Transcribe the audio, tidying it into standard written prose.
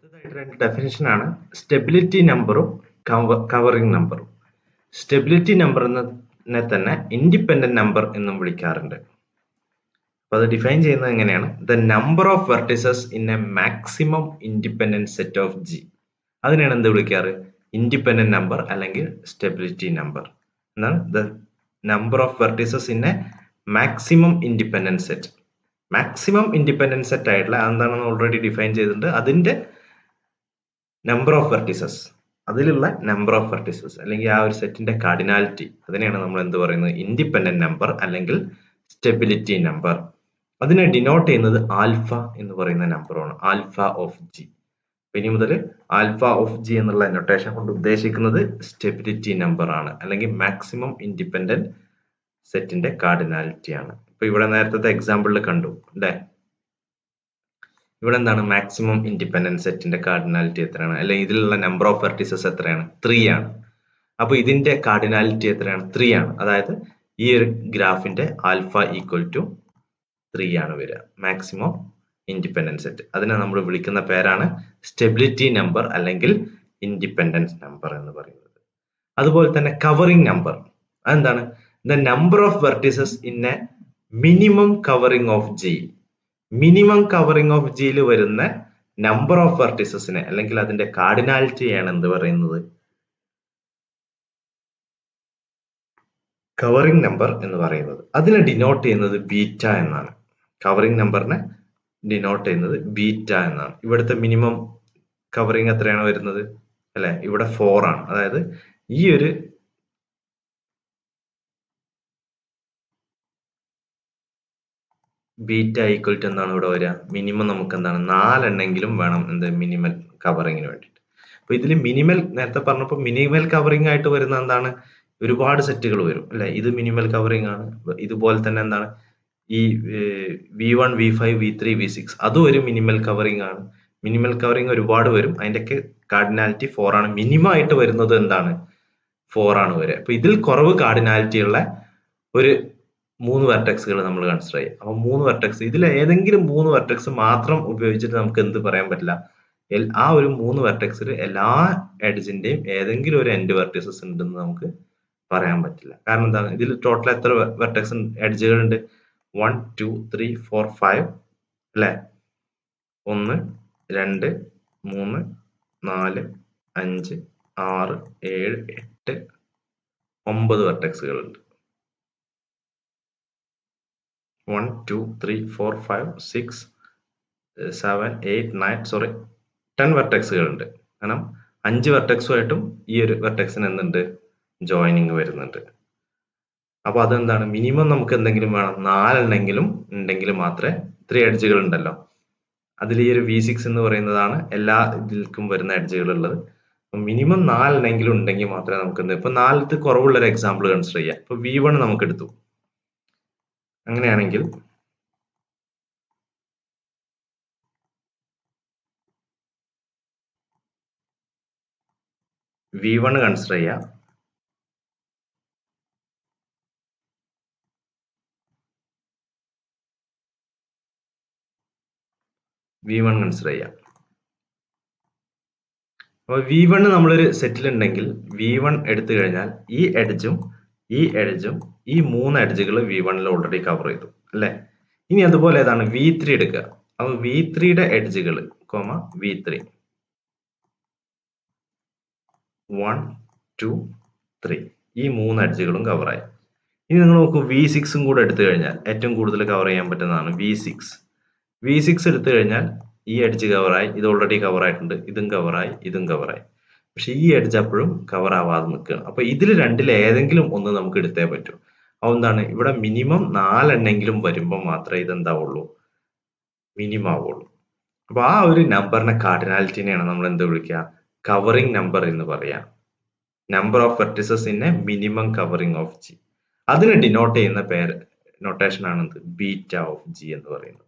അടുത്തതായിട്ട് രണ്ട് ഡെഫിനിഷനാണ് സ്റ്റെബിലിറ്റി നമ്പറും കവറിംഗ് നമ്പറും. സ്റ്റെബിലിറ്റി നമ്പറിനെ തന്നെ ഇൻഡിപെൻഡന്റ് നമ്പർ എന്നും വിളിക്കാറുണ്ട്. അപ്പൊ അത് ഡിഫൈൻ ചെയ്യുന്നത് എങ്ങനെയാണ്? The number of vertices in A maximum independent set of G. അതിനെയാണ് എന്ത് വിളിക്കാറ്? ഇൻഡിപെൻഡന്റ് നമ്പർ അല്ലെങ്കിൽ സ്റ്റെബിലിറ്റി നമ്പർ എന്നാണ്. The number of vertices in A maximum independent set. Maximum independent set ആയിട്ടുള്ള എന്താണെന്ന് ഓൾറെഡി ഡിഫൈൻ ചെയ്തിട്ടുണ്ട്. അതിന്റെ നമ്പർ ഓഫ് വെർട്ടിസസ്, അതിലുള്ള number of vertices അല്ലെങ്കിൽ ആ ഒരു സെറ്റിന്റെ കാർഡിനാലിറ്റി, അതിനെയാണ് നമ്മൾ എന്ത് പറയുന്നത്? ഇൻഡിപെൻഡന്റ് നമ്പർ അല്ലെങ്കിൽ സ്റ്റെബിലിറ്റി നമ്പർ. അതിനെ ഡിനോട്ട് ചെയ്യുന്നത് ആൽഫ എന്ന് പറയുന്ന നമ്പറാണ്, ആൽഫ ഓഫ് ജി. ഇനി മുതൽ ആൽഫ ഓഫ് ജി എന്നുള്ള നൊട്ടേഷൻ കൊണ്ട് ഉദ്ദേശിക്കുന്നത് സ്റ്റെബിലിറ്റി നമ്പർ ആണ് അല്ലെങ്കിൽ മാക്സിമം ഇൻഡിപെൻഡന്റ് സെറ്റിന്റെ കാർഡിനാലിറ്റി ആണ്. ഇപ്പൊ ഇവിടെ നേരത്തെ എക്സാമ്പിളിൽ കണ്ടു അല്ലേ? ഇവിടെ എന്താണ്? മാക്സിമം ഇൻഡിപെൻഡന്റ് സെറ്റിന്റെ കാർഡിനാലിറ്റി എത്രയാണ്? അല്ലെങ്കിൽ ഇതിലുള്ള നമ്പർ ഓഫ് വെർട്ടിസസ് എത്രയാണ്? 3 ആണ്. അപ്പൊ ഇതിന്റെ കാർഡിനാലിറ്റി എത്രയാണ്? 3 ആണ്. അതായത് ഈ ഒരു ഗ്രാഫിന്റെ ആൽഫ ഈക്വൽ ടു 3 ആണ് വരിക, മാക്സിമം ഇൻഡിപെൻഡന്റ് സെറ്റ്. അതിനെ നമ്മൾ വിളിക്കുന്ന പേരാണ് സ്റ്റെബിലിറ്റി നമ്പർ അല്ലെങ്കിൽ ഇൻഡിപെൻഡൻസ് നമ്പർ എന്ന് പറയുന്നത്. അതുപോലെ തന്നെ കവറിംഗ് നമ്പർ, അതെന്താണ്? The number of vertices in A minimum covering of G. Minimum covering of ജിയിൽ വരുന്ന നമ്പർ ഓഫ് വെർട്ടിസസിനെ അല്ലെങ്കിൽ അതിന്റെ കാർഡിനാലിറ്റിയാണ് എന്ത് പറയുന്നത്? കവറിംഗ് നമ്പർ എന്ന് പറയുന്നത്. അതിനെ ഡിനോട്ട് ചെയ്യുന്നത് ബീറ്റ എന്നാണ്. കവറിംഗ് നമ്പറിനെ ഡിനോട്ട് ചെയ്യുന്നത് ബീറ്റ എന്നാണ്. ഇവിടുത്തെ മിനിമം കവറിംഗ് എത്രയാണ് വരുന്നത് അല്ലെ? ഇവിടെ 4 ആണ്. അതായത് ഈ ഒരു ബീറ്റ ഈക്വൽ ടു എന്താണ് ഇവിടെ വരിക? മിനിമം നമുക്ക് എന്താണ്? 4 എണ്ണെങ്കിലും വേണം എന്ത്? മിനിമൽ കവറിങ്ങിന് വേണ്ടിയിട്ട്. അപ്പൊ ഇതിൽ മിനിമൽ, നേരത്തെ പറഞ്ഞപ്പോൾ മിനിമൽ കവറിംഗ് ആയിട്ട് വരുന്ന എന്താണ്? ഒരുപാട് സെറ്റുകൾ വരും അല്ലെ? ഇത് മിനിമൽ കവറിംഗ് ആണ്. ഇതുപോലെ തന്നെ എന്താണ്? ഈ V1, V5, V3, V6 അതും ഒരു മിനിമൽ കവറിംഗ് ആണ്. മിനിമൽ കവറിംഗ് ഒരുപാട് വരും. അതിന്റെയൊക്കെ കാർഡിനാലിറ്റി 4 ആണ്. മിനിമം ആയിട്ട് വരുന്നത് എന്താണ്? 4 ആണ് വരിക. അപ്പൊ ഇതിൽ കുറവ് കാർഡിനാലിറ്റി ഉള്ള ഒരു 3 വെർട്ടെക്സുകൾ നമ്മൾ കൺസിഡർ ചെയ്യുക. അപ്പൊ 3 വെർട്ടെക്സ്, ഇതിൽ ഏതെങ്കിലും 3 വെർട്ടെക്സ് മാത്രം ഉപയോഗിച്ചിട്ട് നമുക്ക് എന്ത് പറയാൻ പറ്റില്ല? ആ ഒരു 3 വെർട്ടെക്സിൽ എല്ലാ എഡ്ജിന്റെയും ഏതെങ്കിലും ഒരു എൻഡ് വെർട്ടിസസ് ഉണ്ടെന്ന് നമുക്ക് പറയാൻ പറ്റില്ല. കാരണം എന്താണ്? ഇതിൽ ടോട്ടൽ എത്ര വെർട്ടെക്സ് എഡ്ജുകൾ ഉണ്ട്? 1, 2, 3, 4, 5 അല്ലെ? 1, 2, 3, 4, 5, 6, 7, 8, 9 വെർട്ടെക്സുകൾ ഉണ്ട്. 1, 2, 3, 4, 5, 6, 7, 8, 9 10 വെർട്ടെക്സുകൾ ഉണ്ട്. കാരണം 5 വെർട്ടെക്സുമായിട്ടും ഈ ഒരു വെർട്ടെക്സിന് എന്തുണ്ട്? ജോയിനിങ് വരുന്നുണ്ട്. അപ്പൊ അതെന്താണ്? മിനിമം നമുക്ക് എന്തെങ്കിലും വേണം? 4 എണ്ണെങ്കിലും ഉണ്ടെങ്കിൽ മാത്രമേ, 3 എഡ്ജുകൾ ഉണ്ടല്ലോ, അതിൽ ഈ ഒരു V6 എന്ന് പറയുന്നതാണ് എല്ലാ ഇതിൽക്കും വരുന്ന എഡ്ജുകൾ ഉള്ളത്. മിനിമം 4 എണ്ണെങ്കിലും ഉണ്ടെങ്കിൽ മാത്രമേ നമുക്ക് എന്ത്? ഇപ്പൊ 4th കുറവുള്ള ഒരു എക്സാമ്പിൾ കൺസിഡർ ചെയ്യാം. ഇപ്പൊ V1 നമുക്ക് എടുത്തു. അങ്ങനെയാണെങ്കിൽ V1 കൺസിഡർ ചെയ്യാം. V1 കൺസിഡർ ചെയ്യാം. അപ്പൊ V1 നമ്മളൊരു സെറ്റിൽ ഉണ്ടെങ്കിൽ V1 എടുത്തു കഴിഞ്ഞാൽ ഈ എഡ്ജും ഈ എഡ്ജും ഈ 3 എഡ്ജുകൾ V1ൽ ഓൾറെഡി കവർ ചെയ്തു അല്ലെ? ഇനി അതുപോലെ ഏതാണ്? V3 എടുക്കുക. അപ്പൊ V3യുടെ എഡ്ജുകൾ V3 1, 2, 3 ഈ 3 എഡ്ജുകളും കവറായി. ഇനി നിങ്ങൾ നോക്കൂ, V6 കൂടെ എടുത്തു കഴിഞ്ഞാൽ ഏറ്റവും കൂടുതൽ കവർ ചെയ്യാൻ പറ്റുന്നതാണ് V6 എടുത്തു കഴിഞ്ഞാൽ ഈ എഡ്ജ് കവറായി, ഇത് ഓൾറെഡി കവർ ആയിട്ടുണ്ട്, ഇതും കവറായി, ഇതും കവറായി. പക്ഷെ ഈ എഡ്ജ് അപ്പോഴും കവർ ആവാതെ നിൽക്കുകയാണ്. അപ്പൊ ഇതിൽ രണ്ടിൽ ഏതെങ്കിലും ഒന്ന് നമുക്ക് എടുത്തേ പറ്റൂ. അതെന്താണ്? ഇവിടെ മിനിമം 4 എണ്ണെങ്കിലും വരുമ്പോൾ മാത്രമേ ഇതെന്താവുള്ളൂ? മിനിമം ആവുള്ളൂ. അപ്പൊ ആ ഒരു നമ്പറിന്റെ കാർഡിനാലിറ്റിനെയാണ് നമ്മൾ എന്ത് വിളിക്കുക? കവറിംഗ് നമ്പർ എന്ന് പറയാം. Number of vertices in A minimum covering of G. അതിനെ ഡിനോട്ട് ചെയ്യുന്ന പേര്, നൊട്ടേഷൻ ആണ് ബീറ്റ ഓഫ് ജി എന്ന് പറയുന്നത്.